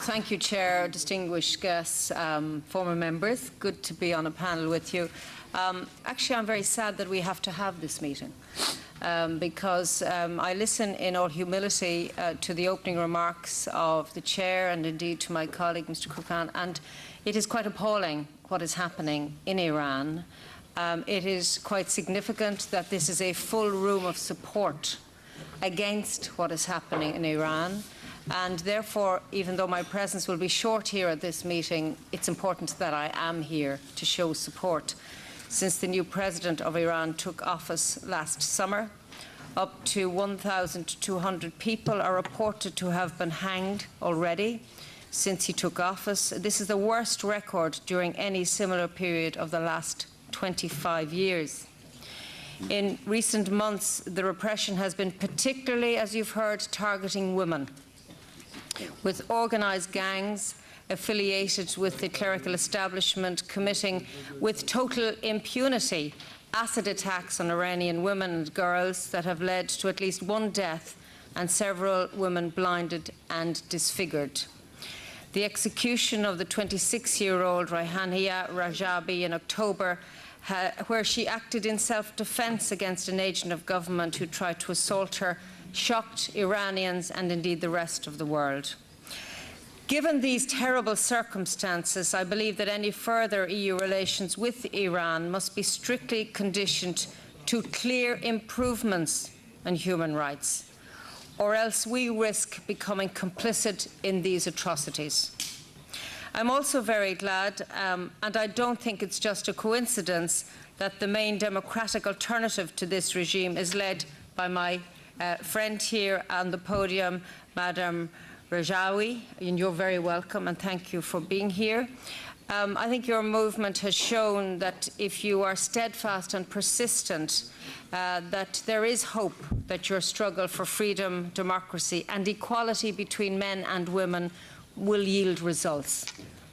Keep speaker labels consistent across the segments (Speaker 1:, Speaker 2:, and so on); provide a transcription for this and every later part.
Speaker 1: Thank you, Chair, distinguished guests, former members. Good to be on a panel with you. Actually, I'm very sad that we have to have this meeting because I listen in all humility to the opening remarks of the Chair and indeed to my colleague, Mr. Kukan, and it is quite appalling what is happening in Iran. It is quite significant that this is a full room of support against what is happening in Iran. And therefore, even though my presence will be short here at this meeting, it's important that I am here to show support. Since the new president of Iran took office last summer, up to 1,200 people are reported to have been hanged already since he took office. This is the worst record during any similar period of the last 25 years. In recent months, the repression has been particularly, as you've heard, targeting women, with organised gangs affiliated with the clerical establishment committing with total impunity acid attacks on Iranian women and girls that have led to at least one death and several women blinded and disfigured. The execution of the 26-year-old Rayhania Rajabi in October, where she acted in self-defence against an agent of government who tried to assault her, shocked Iranians and indeed the rest of the world. Given these terrible circumstances, I believe that any further EU relations with Iran must be strictly conditioned to clear improvements in human rights, or else we risk becoming complicit in these atrocities. I'm also very glad, and I don't think it's just a coincidence, that the main democratic alternative to this regime is led by my friend here on the podium, Madam Rajawi, and you're very welcome, and thank you for being here. I think your movement has shown that if you are steadfast and persistent, that there is hope that your struggle for freedom, democracy and equality between men and women will yield results.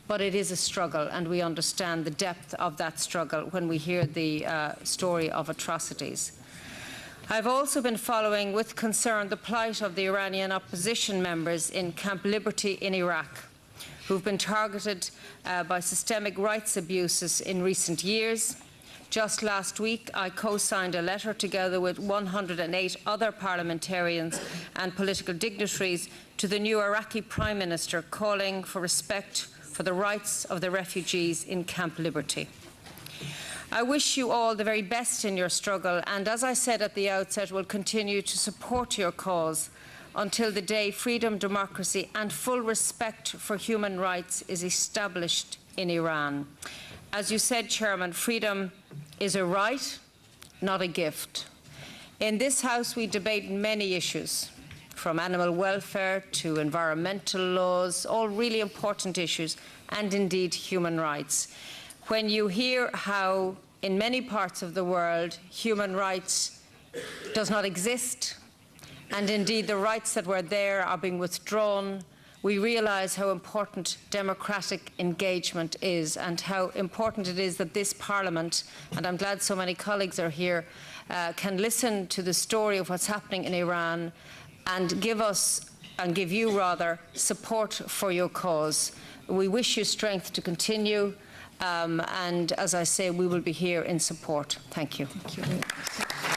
Speaker 1: But it is a struggle, and we understand the depth of that struggle when we hear the story of atrocities. I've also been following with concern the plight of the Iranian opposition members in Camp Liberty in Iraq, who've been targeted by systemic rights abuses in recent years. Just last week, I co-signed a letter together with 108 other parliamentarians and political dignitaries to the new Iraqi Prime Minister, calling for respect for the rights of the refugees in Camp Liberty. I wish you all the very best in your struggle, and as I said at the outset, will continue to support your cause until the day freedom, democracy and full respect for human rights is established in Iran. As you said, Chairman, freedom is a right, not a gift. In this House, we debate many issues, from animal welfare to environmental laws, all really important issues, and indeed human rights. When you hear how in many parts of the world human rights does not exist, and indeed the rights that were there are being withdrawn, we realise how important democratic engagement is and how important it is that this Parliament, and I'm glad so many colleagues are here, can listen to the story of what's happening in Iran and give us, and give you rather, support for your cause. We wish you strength to continue. And as I say, we will be here in support. Thank you.
Speaker 2: Thank you.